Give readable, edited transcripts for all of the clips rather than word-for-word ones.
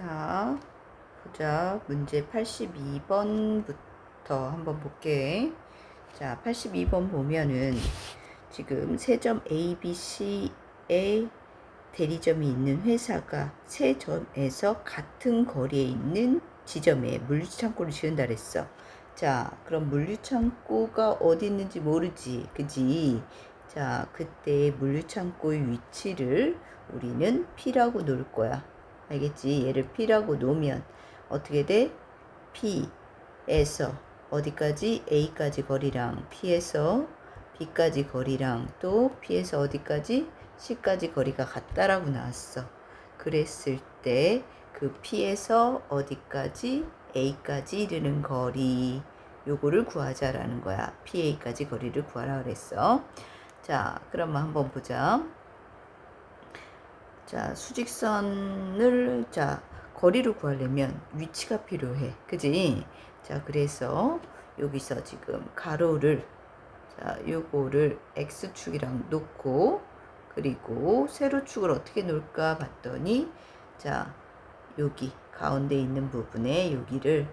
자, 보자. 문제 82번부터 한번 볼게. 자, 82번 보면은 지금 세점 A, B, C에 대리점이 있는 회사가 세 점에서 같은 거리에 있는 지점에 물류창고를 지은다 그랬어. 자, 그럼 물류창고가 어디 있는지 모르지. 그지? 자, 그때 물류창고의 위치를 우리는 P라고 놓을 거야. 알겠지? 얘를 P라고 놓으면 어떻게 돼? P에서 어디까지? A까지 거리랑 P에서 B까지 거리랑 또 P에서 어디까지? C까지 거리가 같다라고 나왔어. 그랬을 때 그 P에서 어디까지? A까지 이르는 거리 요거를 구하자라는 거야. PA까지 거리를 구하라 그랬어. 자, 그러면 한번 보자. 자, 수직선을 거리를 구하려면 위치가 필요해. 그지? 자, 그래서 여기서 지금 가로를 요거를 x축이랑 놓고 그리고 세로축을 어떻게 놓을까 봤더니 여기 가운데 있는 부분에 여기를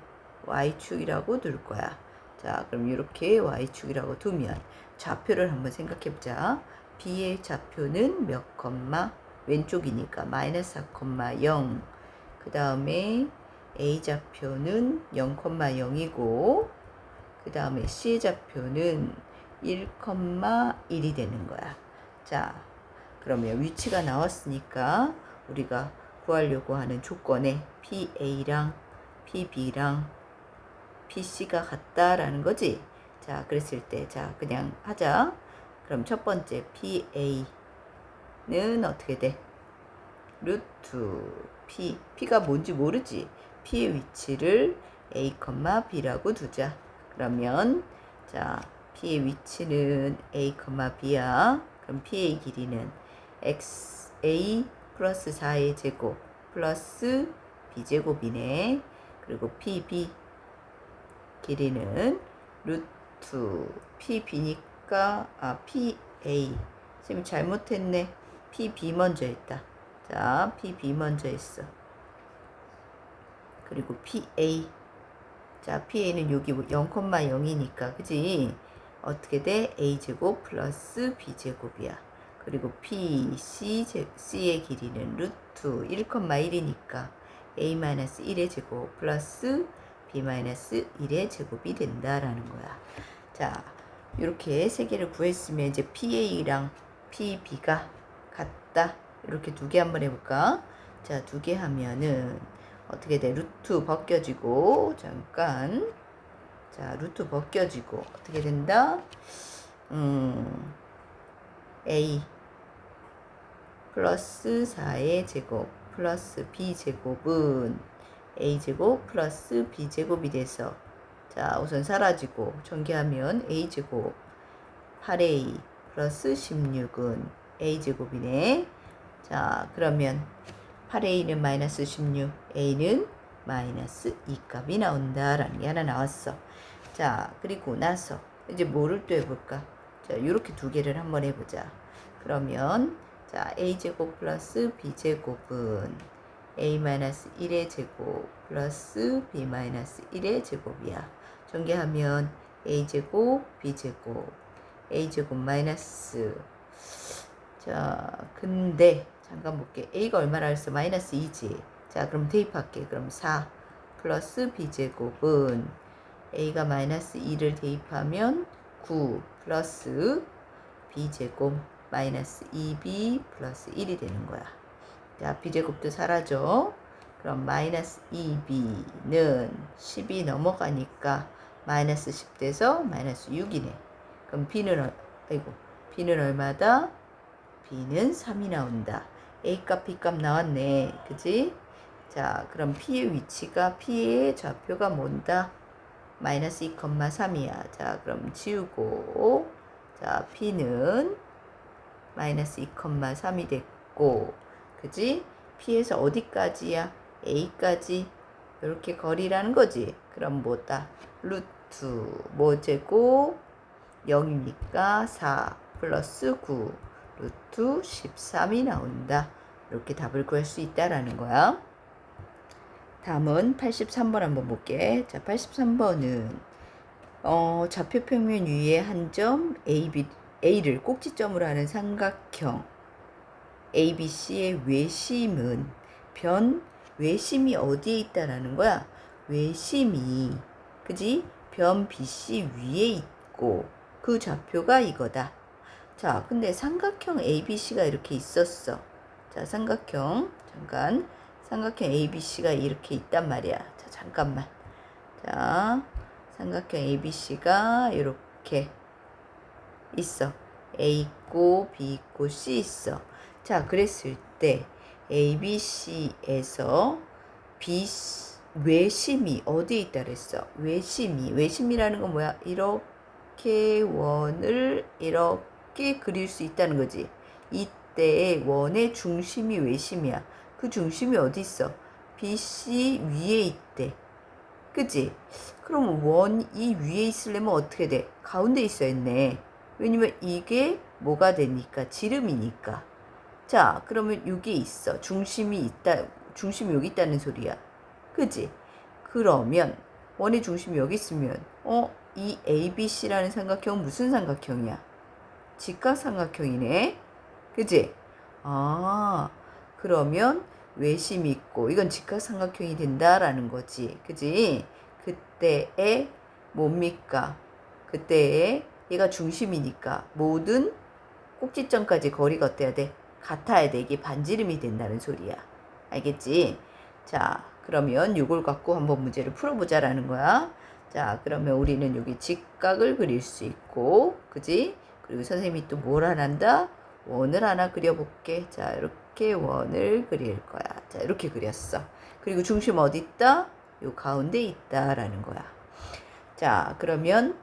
y축이라고 둘 거야. 자, 그럼 이렇게 y축이라고 두면 좌표를 한번 생각해 보자. b의 좌표는 몇 컴마 왼쪽이니까 마이너스 4,0. 그 다음에 a 좌표는 0,0이고 그 다음에 c의 좌표는 1,1이 되는 거야. 자, 그러면 위치가 나왔으니까 우리가 구하려고 하는 조건에 PA랑 PB랑 PC가 같다라는 거지. 자, 그랬을 때, 그냥 하자. 그럼 첫 번째 PA는 어떻게 돼? 루트 P가 뭔지 모르지. P의 위치를 A, B라고 두자. 그러면 P의 위치는 A, B야. 그럼 P의 길이는 XA 플러스 4의 제곱 플러스 B제곱이네. 그리고 PB 길이는 루트 PB니까 PA. 지금 잘못했네. PB 먼저 했다. 자, PB 먼저 했어. 그리고 PA. 자, PA는 여기 0,0이니까, 그지? 어떻게 돼? A제곱 플러스 B제곱이야. 그리고 C의 길이는 루트 1,1이니까 A-1의 제곱 플러스 B-1의 제곱이 된다라는 거야. 자, 이렇게 세 개를 구했으면 이제 PA랑 PB가 같다. 이렇게 두 개 한번 해볼까? 자, 두 개 하면은 어떻게 돼? 루트 벗겨지고 잠깐. 자, 루트 벗겨지고 어떻게 된다? A 플러스 4의 제곱 플러스 B제곱은 A제곱 플러스 B제곱이 돼서 자, 우선 사라지고 전개하면 A제곱 8A 플러스 16은 A제곱이네. 자, 그러면 8A는 마이너스 16, A는 마이너스 2값이 나온다라는 게 하나 나왔어. 자, 그리고 나서 이제 뭐를 또 해볼까? 자, 이렇게 두 개를 한번 해보자. 그러면 A제곱 플러스 B제곱은 A-1의 제곱 플러스 B-1의 제곱이야. 전개하면 A제곱 B제곱 A제곱 마이너스 근데 잠깐 볼게. A가 얼마나 했어? 마이너스 2지. 자, 그럼 대입할게. 그럼 4 플러스 B제곱은 A가 마이너스 2를 대입하면 9 플러스 B제곱 마이너스 2B 플러스 1이 되는 거야. 자, B제곱도 사라져. 그럼 마이너스 2B는 10이 넘어가니까 마이너스 10 돼서 마이너스 6이네. 그럼 B는 얼마다? B는 3이 나온다. A값, B값 나왔네. 그지? 자, 그럼 P의 위치가, P의 좌표가 뭔다? 마이너스 2,3이야. 자, 그럼 지우고, P는 마이너스 2,3이 됐고, 그지? P에서 어디까지야? A까지. 이렇게 거리라는 거지. 그럼 뭐다? 루트, 뭐제곱? 0이니까 4 플러스 9. 루트 13이 나온다. 이렇게 답을 구할 수 있다라는 거야. 다음은 83번 한번 볼게. 자, 83번은 좌표 평면 위에 한 점 A를 꼭지점으로 하는 삼각형 ABC의 외심은 외심이 어디에 있다라는 거야? 외심이 그지? 변 BC 위에 있고 그 좌표가 이거다. 자, 근데 삼각형 ABC가 이렇게 있었어. 자, 삼각형 ABC가 이렇게 있단 말이야. 자, 잠깐만. 자, 삼각형 ABC가 이렇게 있어. A 있고 B 있고 C 있어. 자, 그랬을 때 ABC에서 외심이 어디에 있다 그랬어? 외심이라는 건 뭐야? 이렇게 원을 이렇게 그릴 수 있다는 거지. 이때의 원의 중심이 외심이야. 그 중심이 어디 있어? BC 위에 있대. 그치? 그럼 원이 위에 있으려면 어떻게 돼? 가운데 있어야 했네. 왜냐면 이게 뭐가 되니까? 지름이니까. 자, 그러면 여기 있어. 중심이 여기 있다는 소리야. 그치? 그러면 원의 중심이 여기 있으면 이 ABC라는 삼각형은 무슨 삼각형이야? 직각삼각형이네. 그치? 아, 그러면 외심이 있고 이건 직각삼각형이 된다라는 거지. 그치? 그때에 뭡니까? 그때에 얘가 중심이니까 모든 꼭지점까지 거리가 어때야 돼? 같아야 돼. 이게 반지름이 된다는 소리야. 알겠지? 자, 그러면 이걸 갖고 한번 문제를 풀어보자라는 거야. 자, 그러면 우리는 여기 직각을 그릴 수 있고, 그지? 그리고 선생님이 또 뭘 하나 한다? 원을 하나 그려볼게. 자, 이렇게 원을 그릴 거야. 자, 이렇게 그렸어. 그리고 중심 어디 있다? 요 가운데 있다라는 거야. 자, 그러면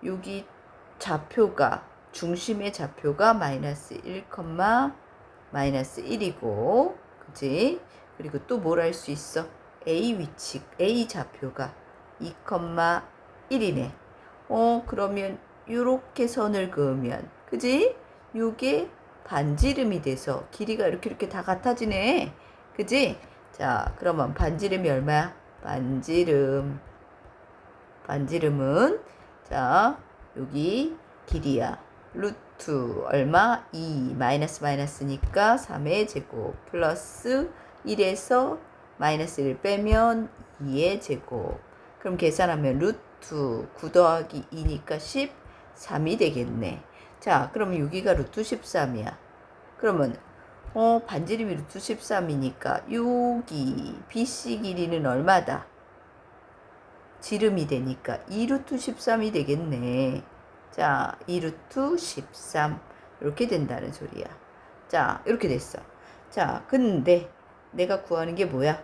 여기 중심의 좌표가 마이너스 1, 마이너스 1이고, 그치? 그리고 또 뭘 할 수 있어? A 좌표가 2, 1이네. 그러면 요렇게 선을 그으면, 그지? 요게 반지름이 돼서 길이가 이렇게 다 같아지네. 그지? 자, 그러면 반지름이 얼마야? 반지름은 자, 여기 길이야. 루트 얼마? 2 마이너스니까 3의 제곱 플러스 1에서 마이너스 1 빼면 2의 제곱. 그럼 계산하면 루트 9 더하기 2니까 13이 되겠네. 자, 그러면 여기가 루트 13이야. 그러면 반지름이 루트 13이니까 여기 BC 길이는 얼마다? 지름이 되니까 2루트 13이 되겠네. 자, 2루트 13 이렇게 된다는 소리야. 자, 이렇게 됐어. 자, 근데 내가 구하는 게 뭐야?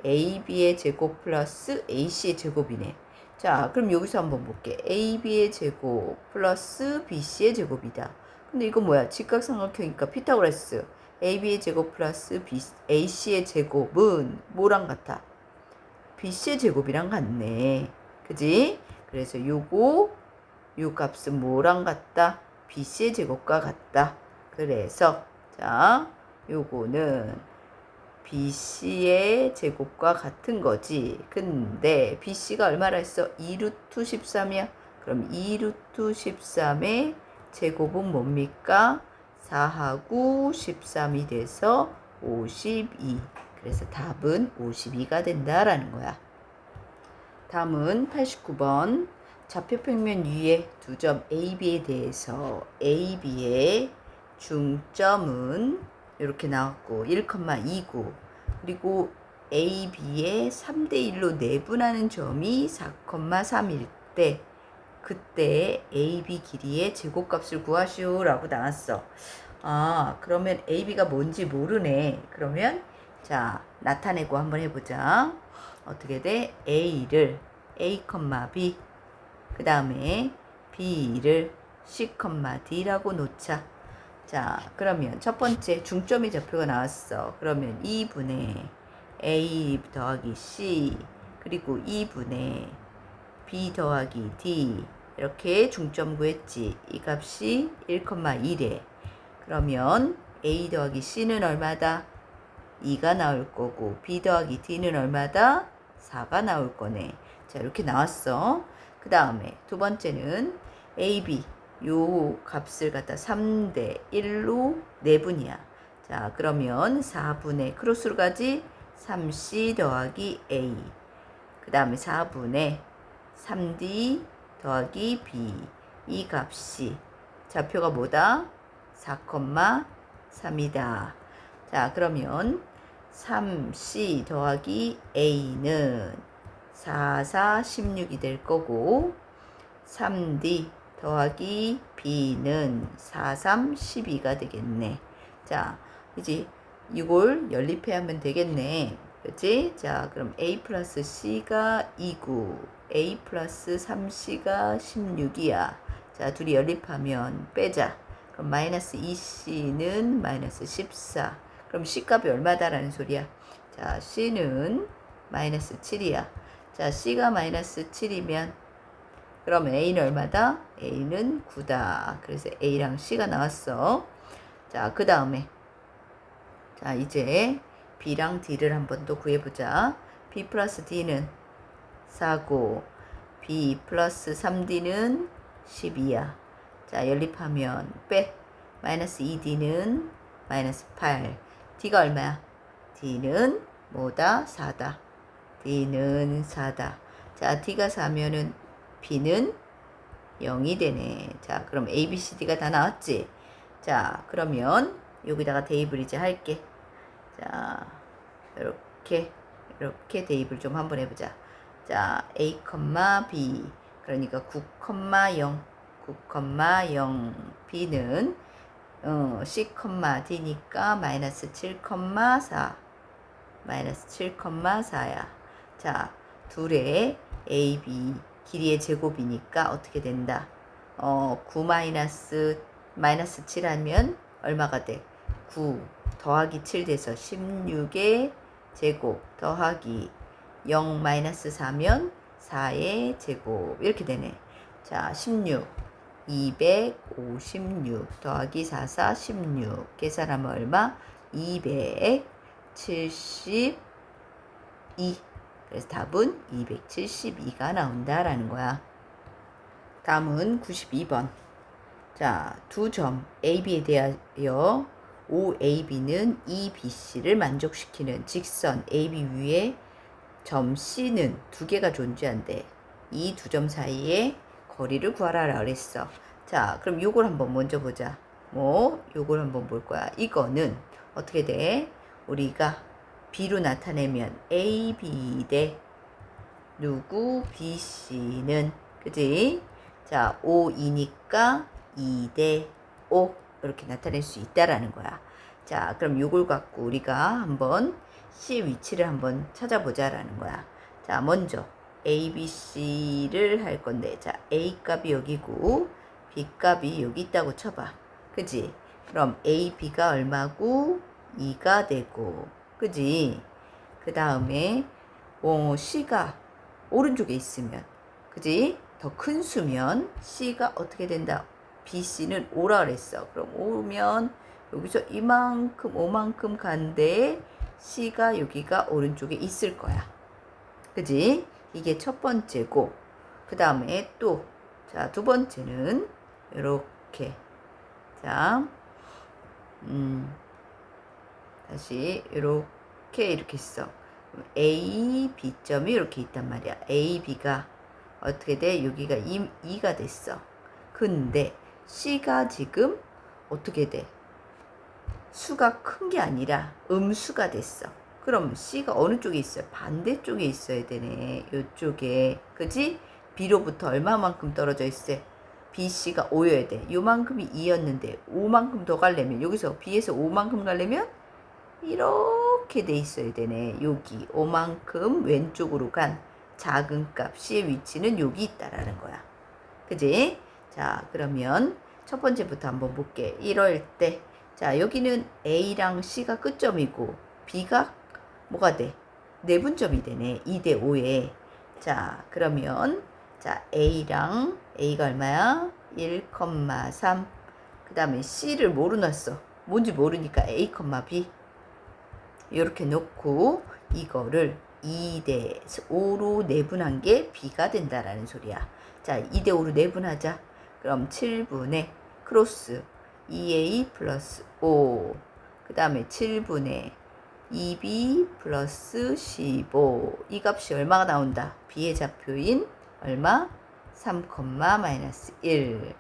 AB의 제곱 플러스 AC의 제곱이네. 자, 그럼 여기서 한번 볼게. AB의 제곱 플러스 BC의 제곱이다. 근데 이거 뭐야? 직각삼각형이니까 피타고라스. AB의 제곱 플러스 AC의 제곱은 뭐랑 같아? BC의 제곱이랑 같네. 그지? 그래서 요 값은 뭐랑 같다? BC의 제곱과 같다. 그래서 자, 요거는 BC의 제곱과 같은 거지. 근데 BC가 얼마라 했어? 2루트 13이야. 그럼 2루트 13의 제곱은 뭡니까? 4하고 13이 돼서 52. 그래서 답은 52가 된다라는 거야. 다음은 89번. 좌표 평면 위에 두 점 AB에 대해서 AB의 중점은 이렇게 나왔고 1,29 그리고 AB의 3대1로 내분하는 점이 4,3일 때 그때 AB 길이의 제곱값을 구하시오 라고 나왔어. 아, 그러면 AB가 뭔지 모르네. 그러면 자, 나타내고 한번 해보자. 어떻게 돼? A를 A, B 그 다음에 B를 C, D라고 놓자. 자, 그러면 첫 번째 중점의 좌표가 나왔어. 그러면 2분의 A 더하기 C 그리고 2분의 B 더하기 D 이렇게 중점 구했지. 이 값이 1,1에 그러면 A 더하기 C는 얼마다? 2가 나올 거고 B 더하기 D는 얼마다? 4가 나올 거네. 자, 이렇게 나왔어. 그 다음에 두 번째는 A, B 요 값을 갖다 3대 1로 내분이야. 자, 그러면 4분의 크로스로 가지 3C 더하기 A. 그 다음에 4분의 3D 더하기 B. 이 값이 좌표가 뭐다? 4,3이다. 자, 그러면 3C 더하기 A는 4, 4, 16이 될 거고 3D 더하기 B는 4, 3, 12가 되겠네. 자, 이제 이걸 연립해하면 되겠네. 그치? 자, 그럼 A 플러스 C가 2고 A 플러스 3C가 16이야. 자, 둘이 연립하면 빼자. 그럼 마이너스 2C는 마이너스 14. 그럼 C 값이 얼마다라는 소리야? 자, C는 마이너스 7이야. 자, C가 마이너스 7이면 그러면 A는 얼마다? A는 9다. 그래서 A랑 C가 나왔어. 자, 그 다음에 자, 이제 B랑 D를 한번 또 구해보자. B 플러스 D는 4고 B 플러스 3D는 12야. 자, 연립하면 빼. 마이너스 2D는 마이너스 8. D가 얼마야? D는 뭐다? 4다. D는 4다. 자, D가 4면은 B는 0이 되네. 자, 그럼 A, B, C, D가 다 나왔지? 자, 그러면 여기다가 대입을 이제 할게. 자, 이렇게 대입을 좀 한번 해보자. 자, A, B. 그러니까 9,0. 9,0. B는 C, D니까 마이너스 7,4. 마이너스 7,4야. 자, 둘의 A, B 길이의 제곱이니까 어떻게 된다? 9 마이너스 7 하면 얼마가 돼? 9 더하기 7 돼서 16의 제곱 더하기 0 마이너스 4면 4의 제곱 이렇게 되네. 자, 16 256 더하기 4, 4, 16 계산하면 얼마? 272. 그래서 답은 272가 나온다라는 거야. 다음은 92번. 자, 두 점 AB에 대하여 OAB는 EBC를 만족시키는 직선 AB 위에 점 C는 두 개가 존재한대. 이 두 점 사이에 거리를 구하라 그랬어. 자, 그럼 요걸 한번 먼저 보자. 요걸 한번 볼 거야. 이거는 어떻게 돼? 우리가 B로 나타내면 AB 대 누구? BC는 그지? 자, 5이니까 2 대 5 이렇게 나타낼 수 있다라는 거야. 자, 그럼 요걸 갖고 우리가 한번 C 위치를 한번 찾아보자라는 거야. 자, 먼저 A, B, C를 할 건데 자, A 값이 여기고 B 값이 여기 있다고 쳐봐. 그지? 그럼 A, B가 얼마고 2가 되고 그지? 그 다음에 C가 오른쪽에 있으면 그지? 더 큰 수면 C가 어떻게 된다? BC는 5라 그랬어. 그럼 5면 여기서 이만큼 5만큼 간데 C가 여기가 오른쪽에 있을 거야. 그지? 이게 첫 번째고 그 다음에 또 자, 두 번째는 이렇게 자 다시 이렇게 있어. A, B점이 이렇게 있단 말이야. A, B가 어떻게 돼? 여기가 2가 됐어. 근데 C가 지금 어떻게 돼? 수가 큰 게 아니라 음수가 됐어. 그럼 C가 어느 쪽에 있어요? 반대쪽에 있어야 되네. 이쪽에. 그지? B로부터 얼마만큼 떨어져 있어요? BC가 5여야 돼. 요만큼이 2였는데 5만큼 더 가려면 여기서 B에서 5만큼 가려면 이렇게 돼 있어야 되네. 여기 5만큼 왼쪽으로 간 작은 값 C의 위치는 여기 있다라는 거야. 그지? 자, 그러면 첫 번째부터 한번 볼게. 이럴 때 자, 여기는 A랑 C가 끝점이고 B가 뭐가 돼? 내분점이 되네. 2대 5에. 자, 그러면 자, A랑 A가 얼마야? 1,3. 그 다음에 C를 뭐로 놨어? 뭔지 모르니까 A, B. 이렇게 놓고 이거를 2대 5로 내분한 게 b가 된다라는 소리야. 자, 2대 5로 내분하자. 그럼 7분의 크로스 2a 플러스 5. 그 다음에 7분의 2b 플러스 15. 이 값이 얼마가 나온다? b의 좌표인 얼마? 3, 마이너스 1.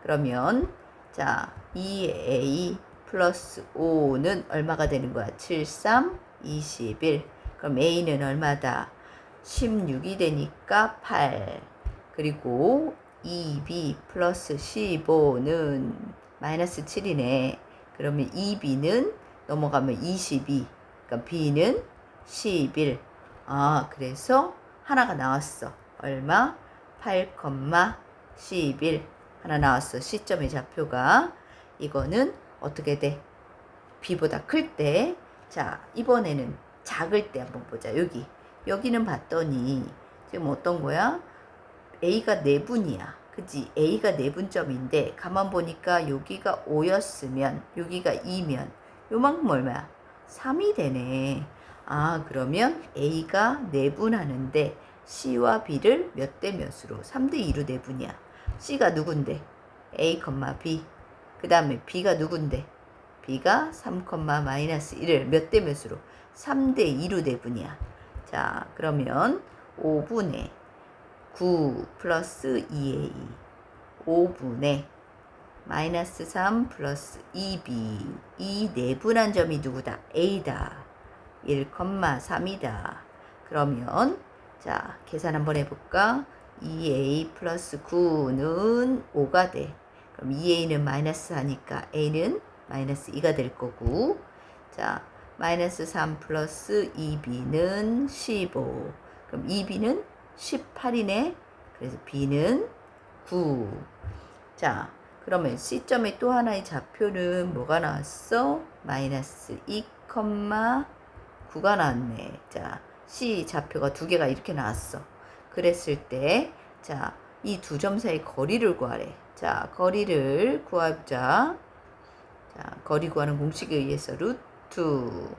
그러면 자 2a 플러스 5는 얼마가 되는 거야? 7, 3, 21. 그럼 a는 얼마다? 16이 되니까 8. 그리고 2b 플러스 15는 마이너스 7이네. 그러면 2b는 넘어가면 22. 그러니까 b는 11. 아, 그래서 하나가 나왔어. 얼마? 8, 11 하나 나왔어. 시점의 좌표가. 이거는 어떻게 돼? b보다 클 때. 자, 이번에는 작을 때 한번 보자. 여기는 봤더니 지금 어떤 거야? a가 4분이야. 그치? a가 4분점인데 가만 보니까 여기가 5였으면 여기가 2면 요만큼 얼마야? 3이 되네. 아, 그러면 a가 4분 하는데 c와 b를 몇 대 몇으로? 3대 2로 4분이야. c가 누군데? a, b. 그 다음에 b가 누군데? b가 3, 마이너스 1을 몇 대 몇으로? 3대 2로 4분이야. 자, 그러면 5분의 9 플러스 2a 5분의 마이너스 3 플러스 2b. 이 내분한 점이 누구다? a다. 1, 3이다. 그러면 자, 계산 한번 해볼까? 2a 플러스 9는 5가 돼. 그럼 2a는 마이너스 하니까 a는 마이너스 2가 될 거고, 자, 마이너스 3 플러스 2b는 15. 그럼 2b는 18이네. 그래서 b는 9. 자, 그러면 C점의 또 하나의 좌표는 뭐가 나왔어? 마이너스 2, 9가 나왔네. 자, C 좌표가 두 개가 이렇게 나왔어. 그랬을 때, 자, 이 두 점 사이 거리를 구하래. 자, 거리를 구하자. 자, 거리 구하는 공식에 의해서 루트.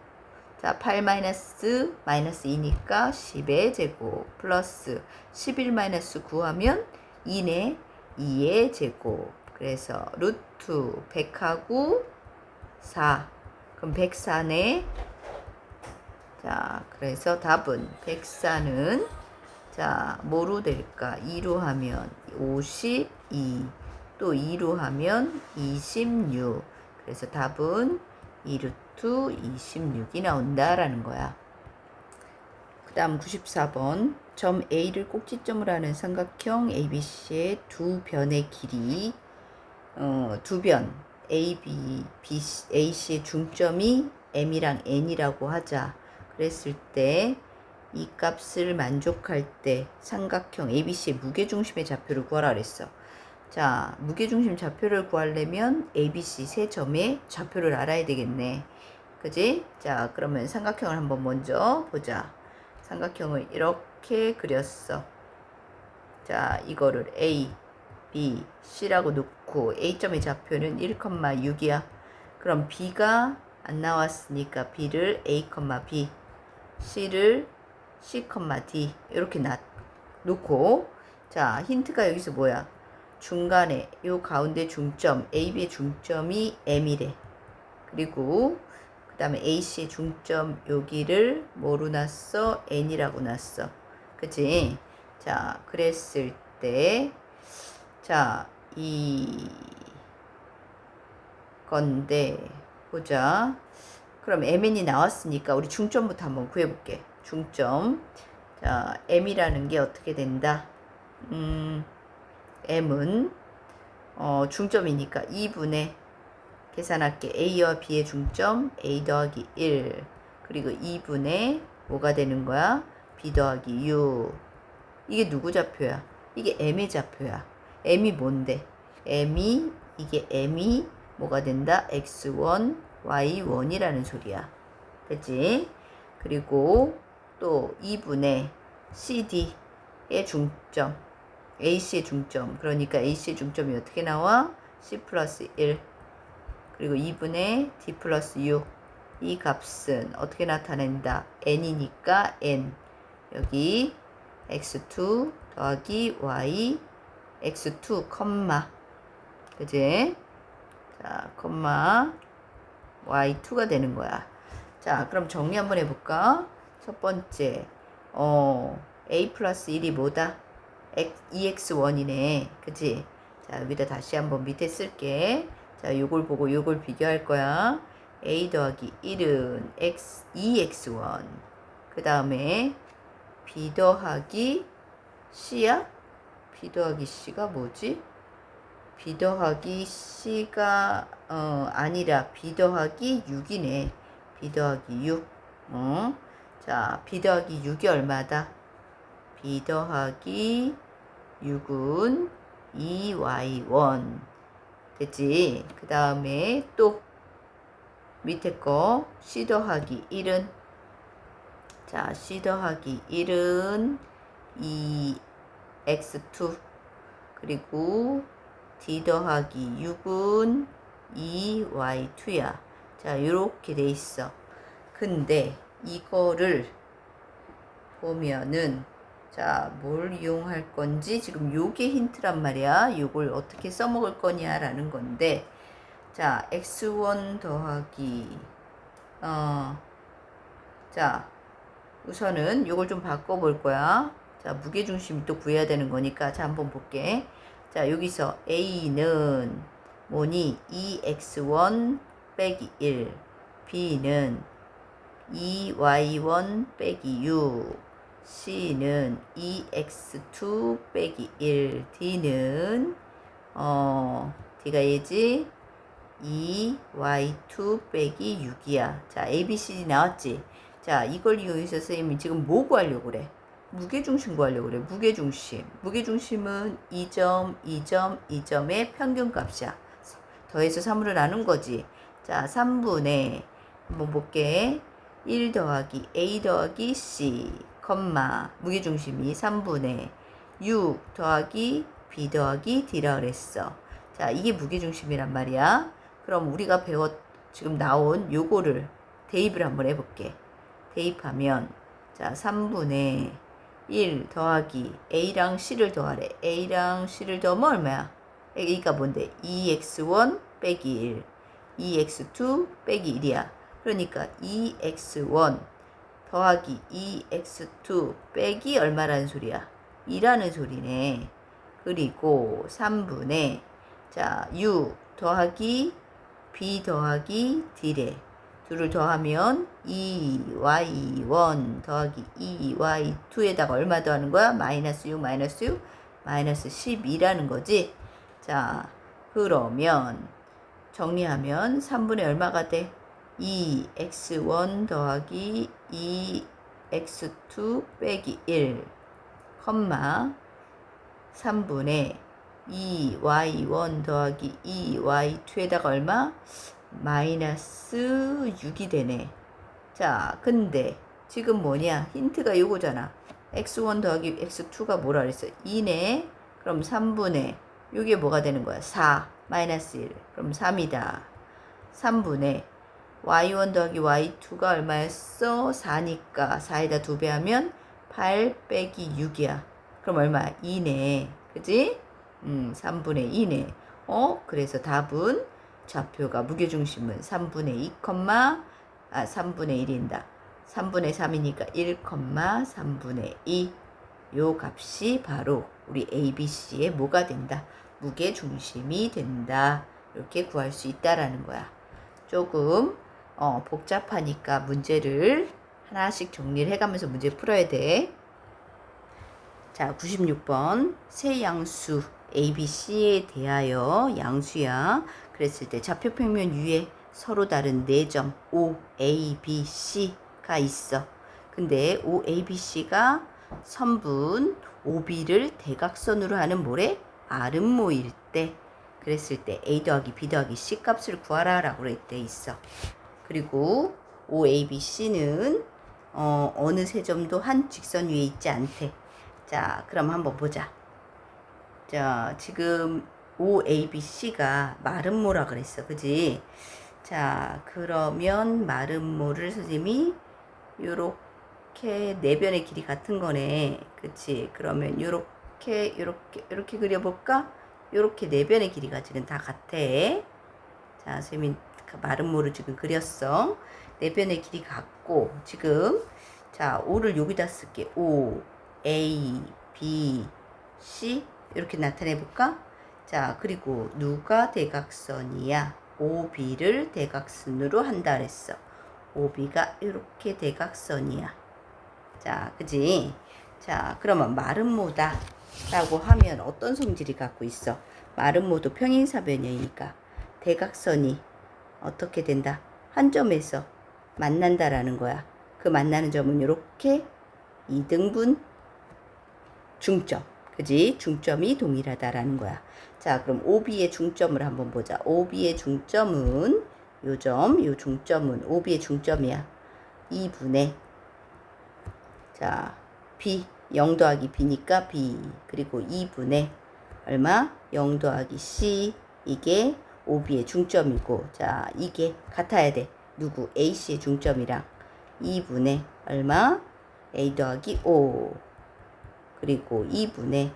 자, 8 마이너스 2니까 10의 제곱 플러스 11 마이너스 9 하면 2네. 2의 제곱. 그래서 루트 100하고 4. 그럼 104네. 자, 그래서 답은 104는 자, 뭐로 될까? 2로 하면 52. 또 2로 하면 26. 그래서 답은 2루트 26이 나온다라는 거야. 그 다음 94번. 점 A를 꼭지점으로 하는 삼각형 ABC의 두 변의 길이 두 변 AC의 중점이 M이랑 N이라고 하자. 그랬을 때 이 값을 만족할 때 삼각형 ABC의 무게중심의 좌표를 구하라 그랬어. 자, 무게중심 좌표를 구하려면 ABC 세 점의 좌표를 알아야 되겠네. 그지? 자, 그러면 삼각형을 한번 먼저 보자. 삼각형을 이렇게 그렸어. 자, 이거를 A, B, C라고 놓고 A점의 좌표는 1,6이야. 그럼 B가 안 나왔으니까 B를 A, B, C를 C, D 이렇게 놓고, 자, 힌트가 여기서 뭐야? 중간에 요 가운데 중점 AB의 중점이 M이래. 그리고 그 다음에 AC의 중점 여기를 뭐로 놨어? N이라고 놨어. 그치? 자, 그랬을 때, 자, 이 건데, 보자. 그럼 MN이 나왔으니까 우리 중점부터 한번 구해볼게. 중점. 자, M이라는 게 어떻게 된다? M은, 중점이니까 2분의 계산할게. A와 B의 중점 A 더하기 1. 그리고 2분의 뭐가 되는 거야? B 더하기 6. 이게 누구 좌표야? 이게 M의 좌표야. M이 뭔데? 이게 M이 뭐가 된다? X1, Y1이라는 소리야. 됐지? 그리고 또 2분의 CD의 중점. AC의 중점. 그러니까 AC의 중점이 어떻게 나와? C 플러스 1. 그리고 2분의 D 플러스 6. 이 값은 어떻게 나타낸다? n이니까 n. 여기 x2 더하기 y x2 컴마. 그지? 자, 컴마 y2가 되는 거야. 자, 그럼 정리 한번 해볼까? 첫 번째, a 플러스 1이 뭐다? 2x1이네. 그치? 자, 여기다 다시 한번 밑에 쓸게. 자, 요걸 보고 요걸 비교할 거야. a 더하기 1은 2x1. 그 다음에 b 더하기 c야? b 더하기 c가 뭐지? b 더하기 c가 아니라 b 더하기 6이네. b 더하기 6. 자, b 더하기 6이 얼마다? b 더하기 6은 2y1. 됐지? 그 다음에 또 밑에 거 c 더하기 1은, 자, c 더하기 1은 2x2. 그리고 d 더하기 6은 2y2야. 자, 요렇게 돼 있어. 근데 이거를 보면은, 자, 뭘 이용할 건지 지금 요게 힌트란 말이야. 요걸 어떻게 써먹을 거냐라는 건데, 자, x1 더하기 자, 우선은 요걸 좀 바꿔볼 거야. 자, 무게중심이 또 구해야 되는 거니까. 자, 한번 볼게. 자, 여기서 a는 뭐니? 2x1 빼기 1. b는 2y1 빼기 6. c는 2x2 빼기 1. d는 d가 얘지? 2y2 빼기 6이야. 자, ABCD 나왔지? 자, 이걸 이용해서 선생님이 지금 뭐 구하려고 그래? 무게중심 구하려고 그래. 무게중심. 무게중심은 2점, 2점, 2점의 평균값이야. 더해서 3으로 나눈 거지. 자, 3분의, 한번 볼게. 1 더하기 A 더하기 C, 컴마, 무게중심이 3분의 6 더하기 B 더하기 D라 그랬어. 자, 이게 무게중심이란 말이야. 그럼 우리가 지금 나온 요거를 대입을 한번 해볼게. 대입하면, 자, 3분의 1 더하기 A랑 C를 더하래. A랑 C를 더하면 얼마야? A가 뭔데? 2x1 빼기 1. 2x2 빼기 1이야. 그러니까 2x1 더하기 2x2 빼기 얼마라는 소리야? 2라는 소리네. 그리고 3분의, 자, 6 더하기 b 더하기 d래. 둘을 더하면 2y1 더하기 2y2에다가 얼마 더하는 거야? 마이너스 6 마이너스 6 마이너스 12라는 거지. 자, 그러면 정리하면 3분의 얼마가 돼? 2x1 더하기 2x2 빼기 1 컴마 3분의 2y1 더하기 2y2에다가 얼마? 마이너스 6이 되네. 자, 근데 지금 뭐냐? 힌트가 요거잖아. x1 더하기 x2가 뭐라 그랬어? 2네. 그럼 3분의 요게 뭐가 되는 거야? 4 마이너스 1. 그럼 3이다. 3분의 y1 더하기 y2가 얼마였어? 4니까 4에다 2배 하면 8 빼기 6이야. 그럼 얼마야? 2네. 그지? 3분의 2네. 그래서 답은 좌표가 무게중심은 3분의 2, 3분의 1인다. 3분의 3이니까 1, 3분의 2. 요 값이 바로 우리 ABC의 뭐가 된다? 무게중심이 된다. 이렇게 구할 수 있다라는 거야. 조금 복잡하니까 문제를 하나씩 정리를 해가면서 문제 풀어야 돼. 자, 96번 세 양수 ABC에 대하여 양수야. 그랬을 때 좌표평면 위에 서로 다른 4점 OABC가 있어. 근데 OABC가 선분 OB를 대각선으로 하는 뭐래? 아름모일 때, 그랬을 때 A 더하기 B 더하기 C 값을 구하라 라고 그랬대 있어. 그리고 OABC는 어느 세 점도 한 직선 위에 있지 않대. 자, 그럼 한번 보자. 자, 지금 OABC가 마름모라 그랬어. 그지? 자, 그러면 마름모를 선생님이 요렇게 네 변의 길이 같은 거네. 그치? 그러면 요렇게 그려볼까? 요렇게 네 변의 길이가 지금 다 같아. 자, 선생님이 마름모를 지금 그렸어. 네 변의 길이 같고, 지금, 자, O를 여기다 쓸게. O, A, B, C. 이렇게 나타내볼까? 자, 그리고 누가 대각선이야? OB를 대각선으로 한다 그랬어. OB가 이렇게 대각선이야. 자, 그지? 자, 그러면 마름모다 라고 하면 어떤 성질이 갖고 있어? 마름모도 평행사변형이니까 대각선이 어떻게 된다? 한 점에서 만난다라는 거야. 그 만나는 점은 이렇게 2등분 중점. 그지? 중점이 동일하다라는 거야. 자, 그럼 OB의 중점을 한번 보자. OB의 중점은 요 중점은 OB의 중점이야. 2분의 자, B 0 더하기 B니까 B 그리고 2분의 얼마? 0 더하기 C 이게 OB의 중점이고 자, 이게 같아야 돼. 누구? AC의 중점이랑 2분의 얼마? A 더하기 5 그리고 2분의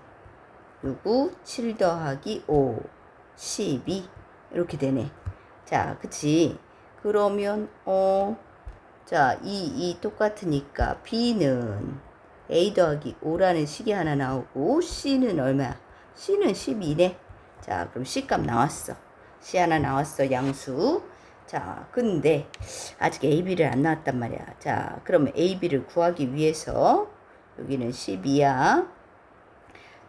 누구? 7 더하기 5 12 이렇게 되네. 자, 그치? 그러면 자, 이 똑같으니까 B는 A 더하기 5라는 식이 하나 나오고 C는 얼마야? C는 12네. 자, 그럼 C값 나왔어. C 하나 나왔어. 양수. 자, 근데 아직 AB를 안 나왔단 말이야. 자, 그러면 AB를 구하기 위해서 여기는 12야.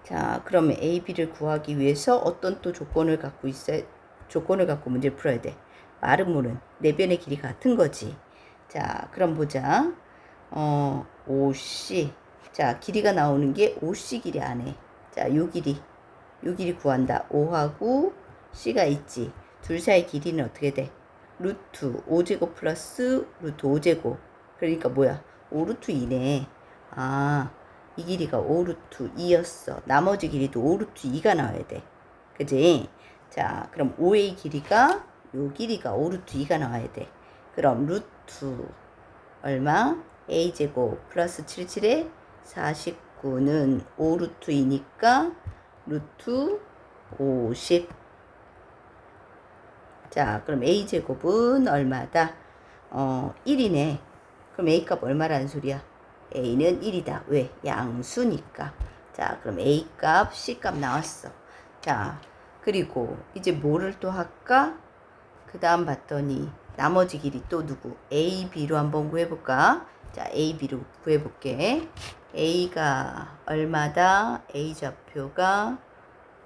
자, 그러면 AB를 구하기 위해서 어떤 또 조건을 갖고 문제를 풀어야 돼. 마름모는 네 변의 길이 같은 거지. 자, 그럼 보자. OC. 자, 길이가 나오는 게 OC 길이 안에. 자, 요 길이 구한다. O하고 C가 있지. 둘 사이 길이는 어떻게 돼? 루트 5제곱 플러스 루트 5제곱. 그러니까 뭐야? 5루트 2네. 아, 이 길이가 5루트 2였어. 나머지 길이도 5루트 2가 나와야 돼. 그지? 자, 그럼 5의 길이가 요 길이가 5루트 2가 나와야 돼. 그럼 루트 얼마? a제곱 플러스 77에 49는 5루트 2니까 루트 50. 자, 그럼 a제곱은 얼마다? 1이네. 그럼 a값 얼마라는 소리야? a는 1이다. 왜? 양수니까. 자, 그럼 a값, c값 나왔어. 자, 그리고 이제 뭐를 또 할까? 그 다음 봤더니 나머지 길이 또 누구? A, B로 한번 구해볼까? 자, A, B로 구해볼게. A가 얼마다? A 좌표가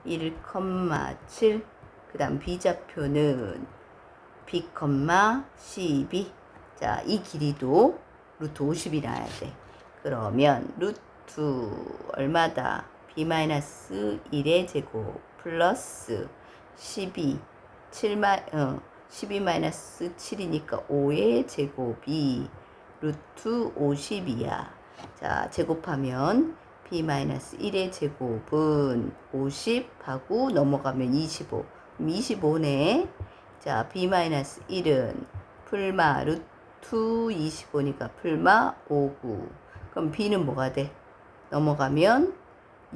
1,7. 그 다음 B 좌표는 B, C2. 자, 이 길이도 루트 50이 나야 돼. 그러면 루트 얼마다? B-1의 제곱 플러스 12 12-7이니까 5의 제곱이 루트 50이야. 자, 제곱하면 B-1의 제곱은 50하고 넘어가면 25. 25네. 자, B-1은 풀마 루트 25니까 풀마 59. 그럼 B는 뭐가 돼? 넘어가면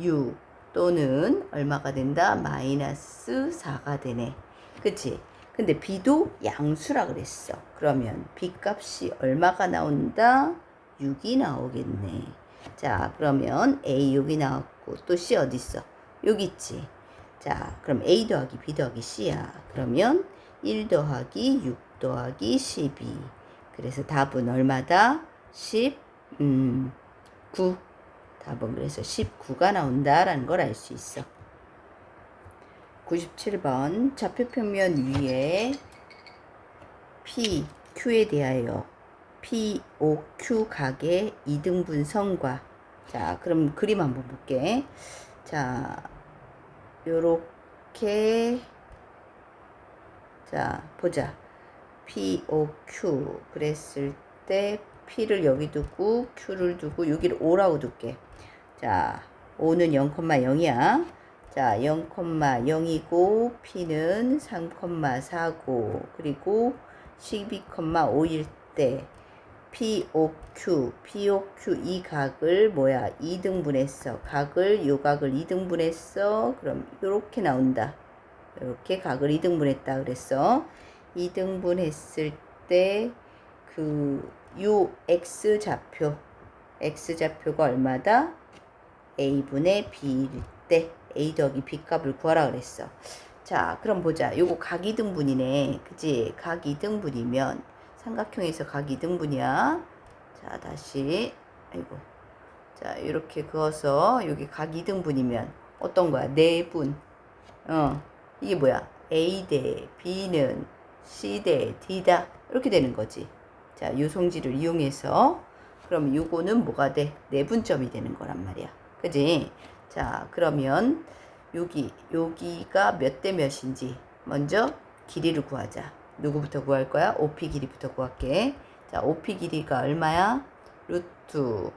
6 또는 얼마가 된다? 마이너스 4가 되네. 그치? 근데 B도 양수라 그랬어. 그러면 B 값이 얼마가 나온다? 6이 나오겠네. 자, 그러면 A 여기 나왔고 또 C 어디 있어? 여기 있지. 자, 그럼 A 더하기 B 더하기 C야. 그러면 1 더하기 6 더하기 12. 그래서 답은 얼마다? 9. 답은 그래서 19가 나온다라는 걸 알 수 있어. 97번 좌표평면 위에 P, Q에 대하여 P, O, Q 각의 2등분 선과 자, 그럼 그림 한번 볼게. 자, 요렇게 자, 보자. P, O, Q 그랬을 때 P를 여기 두고 Q를 두고 여기를 5라고 둘게. 자, 5는 0,0이야. 자, 0,0이고 P는 3,4고 그리고 12,5일 때 POQ 이 각을 뭐야? 2등분했어. 요 각을 2등분했어. 그럼 이렇게 나온다. 이렇게 각을 2등분했다 그랬어. 2등분했을 때 요 X좌표가 얼마다? A분의 B일 때 A 더하기 B 값을 구하라 그랬어. 자, 그럼 보자. 요거 각 2등분이네. 그지? 각 2등분이면 삼각형에서 각 2등분이야. 자, 다시. 아이고. 자, 이렇게 그어서 여기 각 2등분이면 어떤 거야? 내분. 이게 뭐야? A 대 B는 C 대 D다. 이렇게 되는 거지. 자, 요 성질을 이용해서 그럼 요거는 뭐가 돼? 내분점이 되는 거란 말이야. 그지? 자, 그러면 여기가 몇 대 몇인지 먼저 길이를 구하자. 누구부터 구할 거야? OP 길이부터 구할게. 자, OP 길이가 얼마야? 루트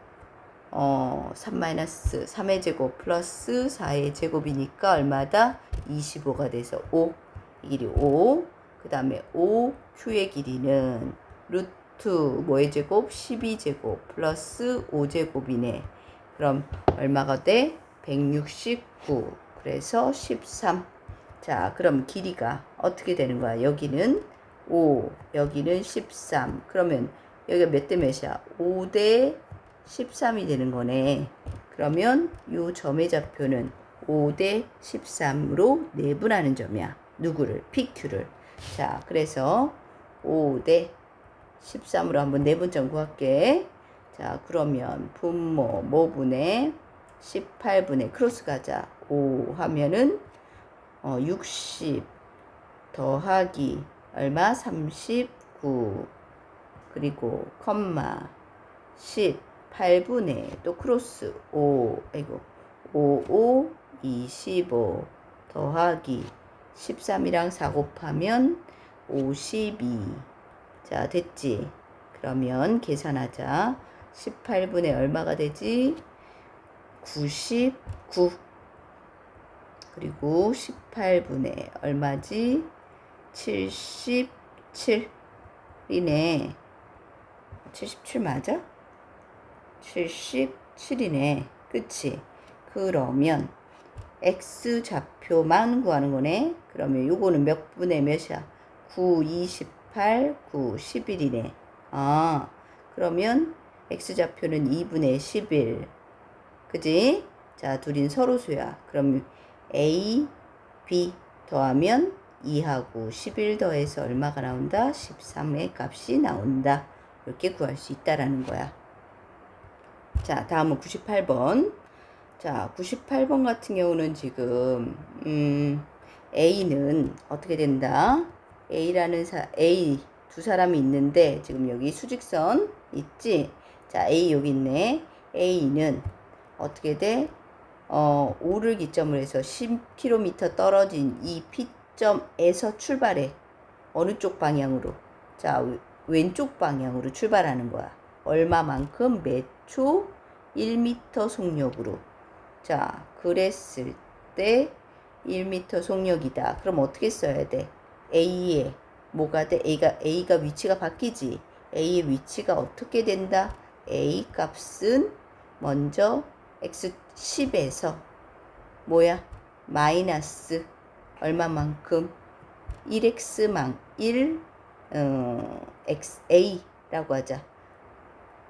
3-3의 제곱 플러스 4의 제곱이니까 얼마다? 25가 돼서 5. 이 길이 5. 그 다음에 5Q의 길이는 루트 뭐의 제곱? 12제곱 플러스 5제곱이네. 그럼 얼마가 돼? 169. 그래서 13. 자, 그럼 길이가 어떻게 되는 거야? 여기는 5, 여기는 13. 그러면 여기가 몇 대 몇이야? 5 대 13이 되는 거네. 그러면 요 점의 좌표는 5 대 13으로 내분하는 점이야. 누구를? PQ를. 자, 그래서 5 대 13으로 한번 내분점 구할게. 자, 그러면 분모 뭐분의 18분의 크로스 가자. 5 하면은 60 더하기 얼마? 39 그리고 컴마 18분의 또 크로스 5 25 더하기 13이랑 4 곱하면 52. 자, 됐지? 그러면 계산하자. 18분의 얼마가 되지? 99. 그리고 18분의 얼마지? 77이네. 77 맞아? 77이네. 그치? 그러면 X좌표만 구하는 거네. 그러면 요거는 몇 분의 몇이야? 9, 28, 9, 11이네. 아, 그러면 X좌표는 2분의 11. 그지? 자, 둘인 서로수야. 그럼 A, B 더하면 2하고 11 더해서 얼마가 나온다? 13의 값이 나온다. 이렇게 구할 수 있다라는 거야. 자, 다음은 98번. 자, 98번 같은 경우는 지금 A는 어떻게 된다? A 두 사람이 있는데 지금 여기 수직선 있지? 자, A 여기 있네. A는 어떻게 돼? 5를 기점으로 해서 10km 떨어진 이 P점에서 출발해. 어느 쪽 방향으로? 자, 왼쪽 방향으로 출발하는 거야. 얼마만큼? 몇 초? 1m 속력으로. 자, 그랬을 때 1m 속력이다. 그럼 어떻게 써야 돼? A에 뭐가 돼? A가 위치가 바뀌지. A의 위치가 어떻게 된다? A 값은 먼저 X 10에서 뭐야? 마이너스 얼마만큼? XA라고 하자.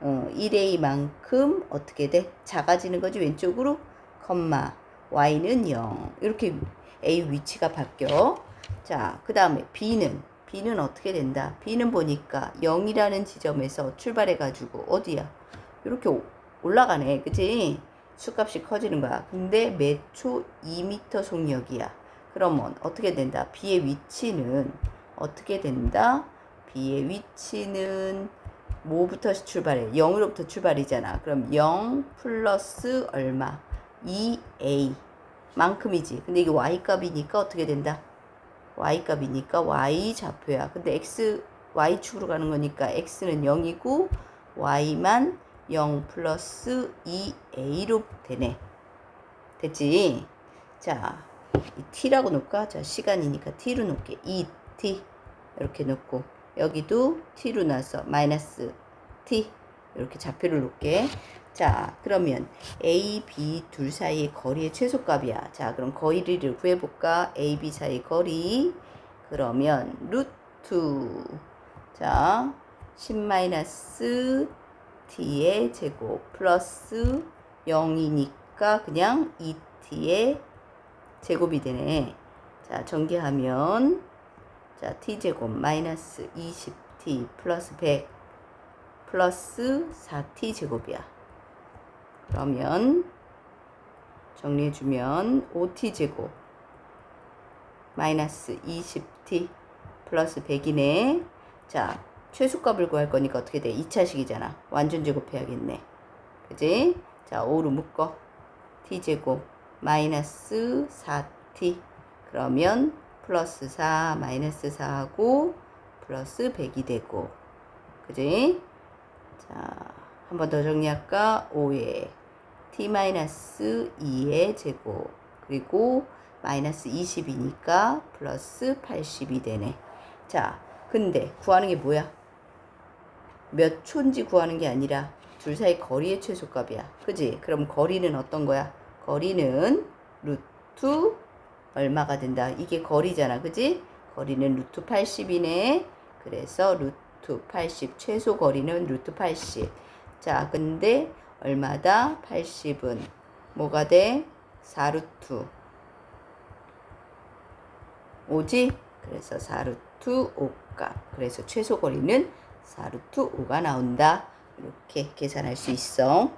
1A만큼 어떻게 돼? 작아지는 거지 왼쪽으로. 컴마 Y는 0. 이렇게 A 위치가 바뀌어. 자, 그 다음에 B는 어떻게 된다? B는 보니까 0이라는 지점에서 출발해가지고 어디야? 이렇게 올라가네. 그치? 수값이 커지는 거야. 근데 몇 초? 2m 속력이야. 그러면 어떻게 된다? B의 위치는 어떻게 된다? B의 위치는 뭐부터 출발해? 0으로부터 출발이잖아. 그럼 0 플러스 얼마? 2A 만큼이지. 근데 이게 Y값이니까 어떻게 된다? Y값이니까 Y 좌표야. 근데 Y축으로 가는 거니까 X는 0이고 Y만 0 플러스 2A로 되네. 됐지? 자, 이 T라고 놓을까? 자, 시간이니까 T로 놓을게. 2T 이렇게 놓고 여기도 t로 나서 마이너스 t 이렇게 좌표를 놓게. 자, 그러면 a, b 둘 사이의 거리의 최소값이야. 자, 그럼 거리를 구해볼까? a, b 사이 거리. 그러면 루트 자 10-t의 제곱 플러스 0이니까 그냥 2t의 제곱이 되네. 자, 전개하면 자 t제곱 마이너스 20t 플러스 100 플러스 4t 제곱이야. 그러면 정리해주면 5t 제곱 마이너스 20t 플러스 100이네. 자, 최소값을 구할 거니까 어떻게 돼? 2차식이잖아. 완전 제곱해야겠네. 그지? 자, 5로 묶어. t제곱 마이너스 4t 그러면 플러스 4 마이너스 4하고 플러스 100이 되고 그지? 자, 한 번 더 정리할까? 5에 t 마이너스 2의 제곱 그리고 마이너스 20이니까 플러스 80이 되네. 자, 근데 구하는 게 뭐야? 몇 초인지 구하는 게 아니라 둘 사이 거리의 최소값이야. 그지? 그럼 거리는 어떤 거야? 거리는 루트 얼마가 된다? 이게 거리잖아. 그지? 거리는 루트 80이네. 그래서 루트 80 최소 거리는 루트 80. 자, 근데 얼마다? 80은 뭐가 돼? 4루트 5지? 그래서 4루트 5값. 그래서 최소 거리는 4루트 5가 나온다. 이렇게 계산할 수 있어.